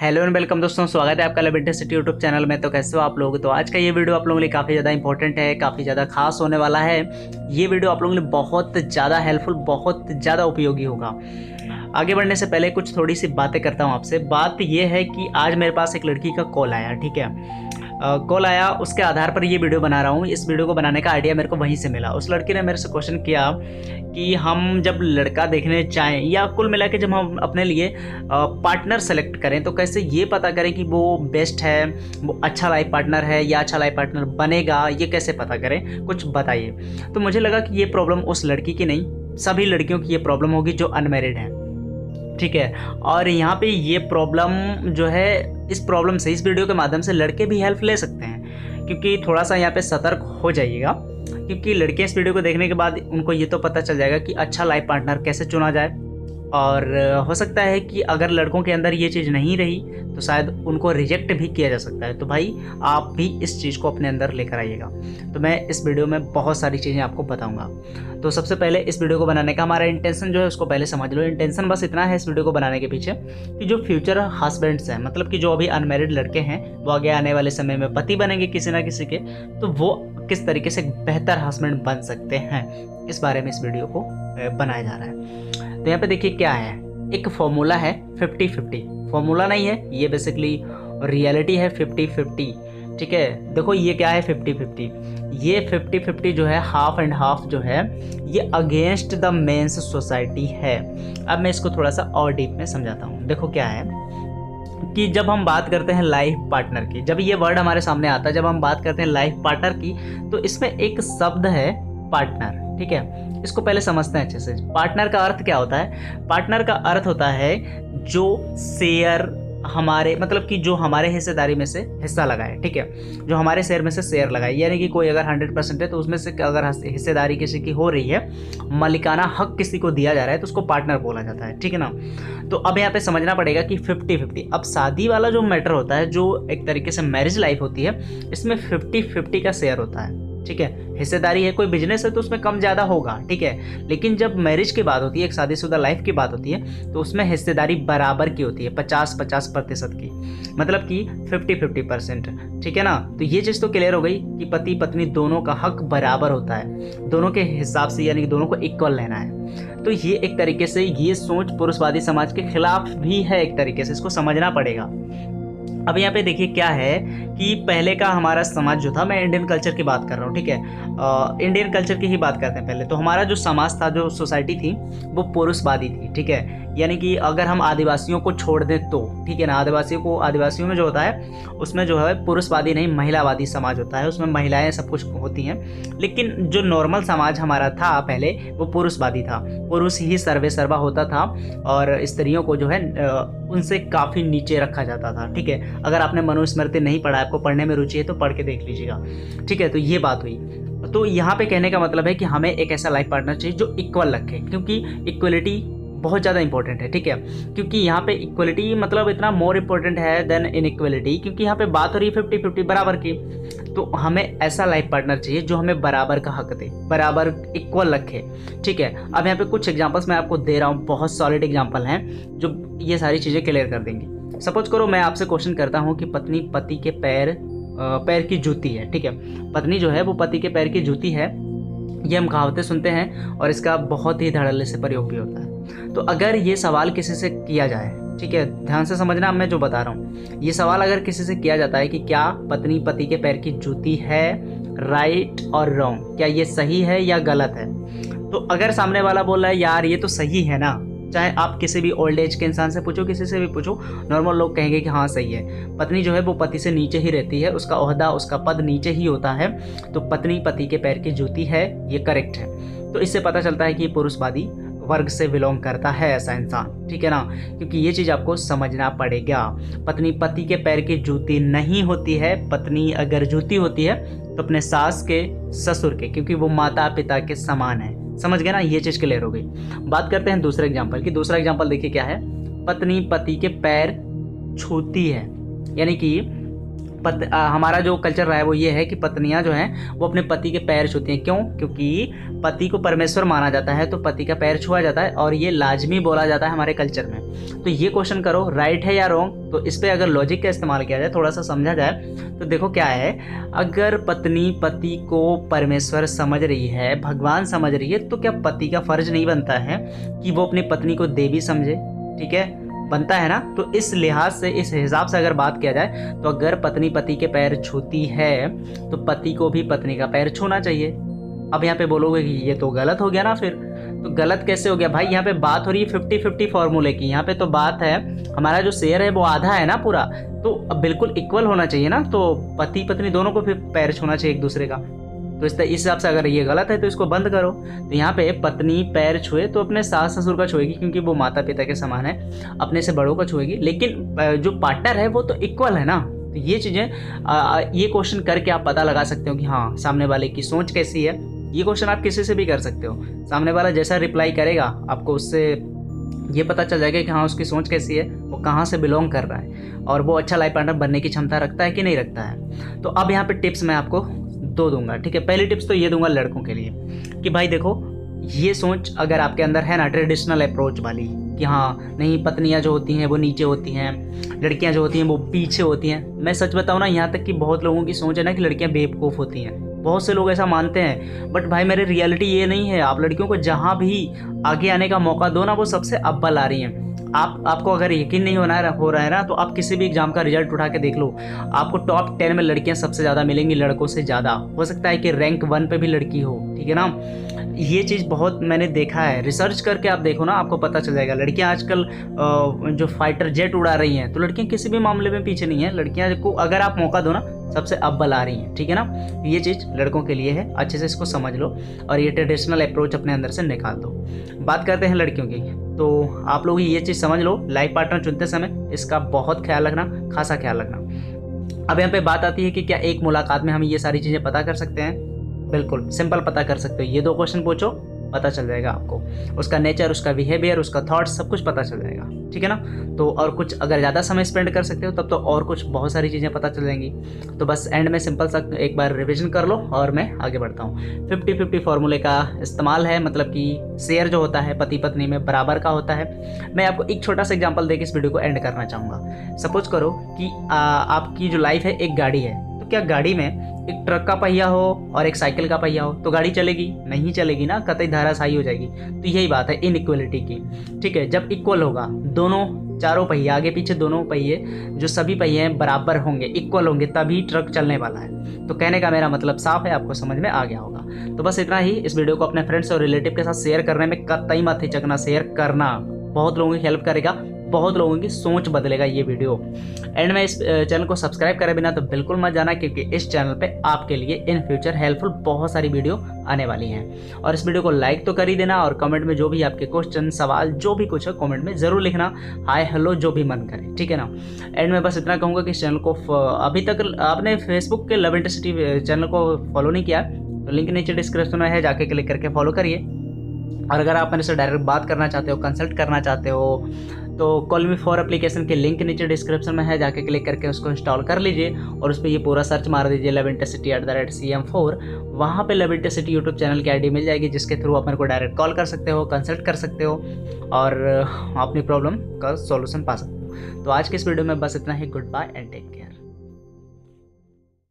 Hello and welcome दोस्तों, स्वागत है आपका लेबेंटे सिटी यूट्यूब चैनल में। तो कैसे हो आप लोग। तो आज का ये वीडियो आप लोगों के लिए काफ़ी ज़्यादा इंपॉर्टेंट है, काफ़ी ज़्यादा खास होने वाला है। ये वीडियो आप लोगों के लिए बहुत ज़्यादा हेल्पफुल, बहुत ज़्यादा उपयोगी होगा। आगे बढ़ने से पहले कुछ थोड़ी सी बातें करता हूँ आपसे। बात ये है कि आज मेरे पास एक लड़की का कॉल आया, ठीक है। कॉल आया, उसके आधार पर ये वीडियो बना रहा हूँ। इस वीडियो को बनाने का आइडिया मेरे को वहीं से मिला। उस लड़की ने मेरे से क्वेश्चन किया कि हम जब लड़का देखने चाहें या कुल मिला के जब हम अपने लिए पार्टनर सेलेक्ट करें तो कैसे ये पता करें कि वो बेस्ट है, वो अच्छा लाइफ पार्टनर है या अच्छा लाइफ पार्टनर बनेगा, ये कैसे पता करें, कुछ बताइए। तो मुझे लगा कि ये प्रॉब्लम उस लड़की की नहीं, सभी लड़कियों की ये प्रॉब्लम होगी जो अनमैरिड हैं, ठीक है। और यहाँ पे ये प्रॉब्लम जो है, इस प्रॉब्लम से, इस वीडियो के माध्यम से लड़के भी हेल्प ले सकते हैं, क्योंकि थोड़ा सा यहाँ पे सतर्क हो जाइएगा। क्योंकि लड़के इस वीडियो को देखने के बाद उनको ये तो पता चल जाएगा कि अच्छा लाइफ पार्टनर कैसे चुना जाए। और हो सकता है कि अगर लड़कों के अंदर ये चीज़ नहीं रही तो शायद उनको रिजेक्ट भी किया जा सकता है। तो भाई आप भी इस चीज़ को अपने अंदर लेकर आइएगा। तो मैं इस वीडियो में बहुत सारी चीज़ें आपको बताऊंगा। तो सबसे पहले इस वीडियो को बनाने का हमारा इंटेंशन जो है उसको पहले समझ लो। इंटेंशन बस इतना है इस वीडियो को बनाने के पीछे कि जो फ्यूचर हस्बैंड्स हैं, मतलब कि जो अभी अनमैरिड लड़के हैं, वो आगे आने वाले समय में पति बनेंगे किसी ना किसी के, तो वो किस तरीके से बेहतर हस्बैंड बन सकते हैं, इस बारे में इस वीडियो को बनाया जा रहा है। तो यहाँ पे देखिए क्या है, एक फॉर्मूला है 50-50। फॉर्मूला नहीं है ये, बेसिकली रियलिटी है 50-50, ठीक है। देखो ये क्या है 50-50, ये 50-50 जो है, हाफ एंड हाफ जो है, ये अगेंस्ट द मेंस सोसाइटी है। अब मैं इसको थोड़ा सा और डीप में समझाता हूँ। देखो क्या है कि जब हम बात करते हैं लाइफ पार्टनर की, जब ये वर्ड हमारे सामने आता है, जब हम बात करते हैं लाइफ पार्टनर की, तो इसमें एक शब्द है पार्टनर, ठीक है। इसको पहले समझते हैं अच्छे से। पार्टनर का अर्थ क्या होता है? पार्टनर का अर्थ होता है जो शेयर हमारे, मतलब कि जो हमारे हिस्सेदारी में से हिस्सा लगाए, ठीक है। जो हमारे शेयर में से शेयर लगाए, यानी कि कोई अगर 100% है तो उसमें से अगर हिस्सेदारी किसी की हो रही है, मालिकाना हक किसी को दिया जा रहा है, तो उसको पार्टनर बोला जाता है, ठीक है ना। तो अब यहाँ पे समझना पड़ेगा कि 50-50, अब शादी वाला जो मैटर होता है, जो एक तरीके से मैरिज लाइफ होती है, इसमें 50-50 का शेयर होता है, ठीक है। हिस्सेदारी है, कोई बिजनेस है तो उसमें कम ज़्यादा होगा, ठीक है। लेकिन जब मैरिज की बात होती है, एक शादीशुदा लाइफ की बात होती है, तो उसमें हिस्सेदारी बराबर की होती है, 50-50% की, मतलब कि 50-50%, ठीक है ना। तो ये चीज़ तो क्लियर हो गई कि पति पत्नी दोनों का हक बराबर होता है, दोनों के हिसाब से, यानी कि दोनों को इक्वल लेना है। तो ये एक तरीके से ये सोच पुरुषवादी समाज के खिलाफ भी है, एक तरीके से इसको समझना पड़ेगा। अब यहाँ पे देखिए क्या है कि पहले का हमारा समाज जो था, मैं इंडियन कल्चर की बात कर रहा हूँ, ठीक है। इंडियन कल्चर की ही बात करते हैं पहले। तो हमारा जो समाज था, जो सोसाइटी थी, वो पुरुषवादी थी, ठीक है। यानी कि अगर हम आदिवासियों को छोड़ दें तो, ठीक है ना, आदिवासियों में जो होता है उसमें जो है पुरुषवादी नहीं, महिलावादी समाज होता है, उसमें महिलाएं सब कुछ होती हैं। लेकिन जो नॉर्मल समाज हमारा था पहले, वो पुरुषवादी था, पुरुष ही सर्वे सर्वा होता था और स्त्रियों को जो है उनसे काफ़ी नीचे रखा जाता था, ठीक है। अगर आपने मनुस्मृति नहीं पढ़ा, आपको पढ़ने में रुचि है तो पढ़ के देख लीजिएगा, ठीक है। तो ये बात हुई। तो यहाँ पे कहने का मतलब है कि हमें एक ऐसा लाइफ पार्टनर चाहिए जो इक्वल रखे, क्योंकि इक्वलिटी बहुत ज़्यादा इंपॉर्टेंट है, ठीक है। क्योंकि यहाँ पे इक्वलिटी मतलब इतना मोर इम्पोर्टेंट है देन इनइक्वलिटी, क्योंकि यहाँ पे बात हो रही है 50-50 बराबर की। तो हमें ऐसा लाइफ पार्टनर चाहिए जो हमें बराबर का हक दे, बराबर इक्वल रखे, ठीक है। अब यहाँ पे कुछ एग्जांपल्स मैं आपको दे रहा हूँ, बहुत सॉलिड एग्जांपल हैं जो ये सारी चीज़ें क्लियर कर देंगी। सपोज करो मैं आपसे क्वेश्चन करता हूँ कि पत्नी पति के पैर की जूती है, ठीक है। पत्नी जो है वो पति के पैर की जूती है, ये हम कहावतें सुनते हैं और इसका बहुत ही धड़ल्ले से प्रयोग भी होता है। तो अगर ये सवाल किसी से किया जाए, ठीक है, ध्यान से समझना मैं जो बता रहा हूँ, ये सवाल अगर किसी से किया जाता है कि क्या पत्नी पति के पैर की जूती है, राइट और रॉन्ग, क्या ये सही है या गलत है, तो अगर सामने वाला बोल रहा है यार ये तो सही है ना, चाहे आप किसी भी ओल्ड एज के इंसान से पूछो, किसी से भी पूछो, नॉर्मल लोग कहेंगे कि हाँ सही है। पत्नी जो है वो पति से नीचे ही रहती है, उसका ओहदा, उसका पद नीचे ही होता है, तो पत्नी पति के पैर की जूती है, ये करेक्ट है। तो इससे पता चलता है कि पुरुषवादी वर्ग से बिलोंग करता है ऐसा इंसान, ठीक है ना, क्योंकि ये चीज़ आपको समझना पड़ेगा। पत्नी पति के पैर की जूती नहीं होती है। पत्नी अगर जूती होती है तो अपने सास के, ससुर के, क्योंकि वो माता पिता के समान है। समझ गए ना, ये चीज़ क्लियर हो गई। बात करते हैं दूसरे एग्जाम्पल की। दूसरा एग्जाम्पल देखिए क्या है, पत्नी पति के पैर छूती है, यानी कि हमारा जो कल्चर रहा है वो ये है कि पत्नियां जो हैं वो अपने पति के पैर छूती हैं। क्यों? क्योंकि पति को परमेश्वर माना जाता है, तो पति का पैर छुआ जाता है और ये लाजमी बोला जाता है हमारे कल्चर में। तो ये क्वेश्चन करो राइट है या रॉन्ग। तो इस पर अगर लॉजिक का इस्तेमाल किया जाए, थोड़ा सा समझा जाए, तो देखो क्या है, अगर पत्नी पति को परमेश्वर समझ रही है, भगवान समझ रही है, तो क्या पति का फर्ज नहीं बनता है कि वो अपनी पत्नी को देवी समझे? ठीक है, बनता है ना। तो इस लिहाज से, इस हिसाब से अगर बात किया जाए, तो अगर पत्नी पति के पैर छूती है तो पति को भी पत्नी का पैर छूना चाहिए। अब यहाँ पे बोलोगे कि ये तो गलत हो गया ना, फिर तो गलत कैसे हो गया भाई? यहाँ पे बात हो रही है 50-50 फॉर्मूले की। यहाँ पे तो बात है, हमारा जो शेयर है वो आधा है ना पूरा, तो अब बिल्कुल इक्वल होना चाहिए ना। तो पति पत्नी दोनों को फिर पैर छूना चाहिए एक दूसरे का। तो इस हिसाब से अगर ये गलत है तो इसको बंद करो। तो यहाँ पे पत्नी पैर छुए तो अपने सास ससुर का छुएगी, क्योंकि वो माता पिता के समान है, अपने से बड़ों का छुएगी। लेकिन जो पार्टनर है वो तो इक्वल है ना। तो ये चीज़ें, ये क्वेश्चन करके आप पता लगा सकते हो कि हाँ, सामने वाले की सोच कैसी है। ये क्वेश्चन आप किसी से भी कर सकते हो, सामने वाला जैसा रिप्लाई करेगा आपको उससे ये पता चल जाएगा कि हाँ, उसकी सोच कैसी है, वो कहाँ से बिलोंग कर रहा है, और वो अच्छा लाइफ पार्टनर बनने की क्षमता रखता है कि नहीं रखता है। तो अब यहाँ पे टिप्स मैं आपको दो दूंगा। ठीक है, पहली टिप्स तो ये दूंगा लड़कों के लिए कि भाई देखो, ये सोच अगर आपके अंदर है ना, ट्रेडिशनल अप्रोच वाली, कि हाँ नहीं, पत्नियां जो होती हैं वो नीचे होती हैं, लड़कियां जो होती हैं वो पीछे होती हैं। मैं सच बताऊं ना, यहाँ तक कि बहुत लोगों की सोच है ना कि लड़कियां बेवकूफ़ होती हैं। बहुत से लोग ऐसा मानते हैं, बट भाई मेरे रियलिटी ये नहीं है। आप लड़कियों को जहाँ भी आगे आने का मौका दो ना, वो सबसे अव्वल आ रही हैं। आपको अगर यकीन नहीं हो रहा है ना, तो आप किसी भी एग्जाम का रिजल्ट उठा के देख लो, आपको टॉप 10 में लड़कियां सबसे ज़्यादा मिलेंगी लड़कों से ज़्यादा। हो सकता है कि रैंक 1 पे भी लड़की हो, ठीक है ना। ये चीज़ बहुत मैंने देखा है, रिसर्च करके आप देखो ना, आपको पता चल जाएगा। लड़कियां आजकल जो फाइटर जेट उड़ा रही हैं, तो लड़कियां किसी भी मामले में पीछे नहीं है। लड़कियां को अगर आप मौका दो ना, सबसे अव्वल आ रही हैं, ठीक है ना। ये चीज़ लड़कों के लिए है, अच्छे से इसको समझ लो और ये ट्रेडिशनल अप्रोच अपने अंदर से निकाल दो। बात करते हैं लड़कियों की, तो आप लोग ये चीज़ समझ लो, लाइफ पार्टनर चुनते समय इसका बहुत ख्याल रखना, खासा ख्याल रखना। अब यहाँ पे बात आती है कि क्या एक मुलाकात में हम ये सारी चीज़ें पता कर सकते हैं? बिल्कुल सिंपल पता कर सकते हो। ये 2 क्वेश्चन पूछो, पता चल जाएगा आपको। उसका नेचर, उसका बिहेवियर, उसका थॉट्स, सब कुछ पता चल जाएगा, ठीक है ना। तो और कुछ अगर ज़्यादा समय स्पेंड कर सकते हो तब तो और कुछ बहुत सारी चीज़ें पता चल जाएंगी। तो बस एंड में सिंपल सा एक बार रिवीजन कर लो और मैं आगे बढ़ता हूँ। 50-50 फॉर्मूले का इस्तेमाल है, मतलब कि शेयर जो होता है पति पत्नी में बराबर का होता है। मैं आपको एक छोटा सा एग्जाम्पल देकर इस वीडियो को एंड करना चाहूँगा। सपोज करो कि आपकी जो लाइफ है एक गाड़ी है, तो क्या गाड़ी में एक ट्रक का पहिया हो और एक साइकिल का पहिया हो तो गाड़ी चलेगी? नहीं चलेगी ना, कतई धाराशायी हो जाएगी। तो यही बात है इनइक्वलिटी की, ठीक है। जब इक्वल होगा, दोनों चारों पहिए, आगे पीछे दोनों पहिए, जो सभी पहिए हैं बराबर होंगे, इक्वल होंगे, तभी ट्रक चलने वाला है। तो कहने का मेरा मतलब साफ है, आपको समझ में आ गया होगा। तो बस इतना ही। इस वीडियो को अपने फ्रेंड्स और रिलेटिव के साथ शेयर करने में कतई मत हिचकना, शेयर करना बहुत लोगों की हेल्प करेगा, बहुत लोगों की सोच बदलेगा ये वीडियो। एंड में इस चैनल को सब्सक्राइब करे बिना तो बिल्कुल मत जाना, क्योंकि इस चैनल पे आपके लिए इन फ्यूचर हेल्पफुल बहुत सारी वीडियो आने वाली हैं। और इस वीडियो को लाइक तो कर ही देना, और कमेंट में जो भी आपके क्वेश्चन, सवाल, जो भी कुछ है कमेंट में ज़रूर लिखना, हाय हेलो जो भी मन करे, ठीक है ना। एंड में बस इतना कहूँगा कि इस चैनल को अभी तक आपने फेसबुक के लव इंटरसिटी चैनल को फॉलो नहीं किया तो लिंक नीचे डिस्क्रिप्शन में है, जाके क्लिक करके फॉलो करिए। और अगर आप मेरे से डायरेक्ट बात करना चाहते हो, कंसल्ट करना चाहते हो, तो कॉल मी फॉर एप्लीकेशन के लिंक नीचे डिस्क्रिप्शन में है, जाके क्लिक करके उसको इंस्टॉल कर लीजिए और उस पर ये पूरा सर्च मार दीजिए लव इंटरसिटी @CM4। वहाँ पे लव इंटरसिटी यूट्यूब चैनल की आईडी मिल जाएगी, जिसके थ्रू आप मेरे को डायरेक्ट कॉल कर सकते हो, कंसल्ट कर सकते हो और अपनी प्रॉब्लम का सॉल्यूशन पा सकते हो। तो आज के इस वीडियो में बस इतना ही। Goodbye and take care.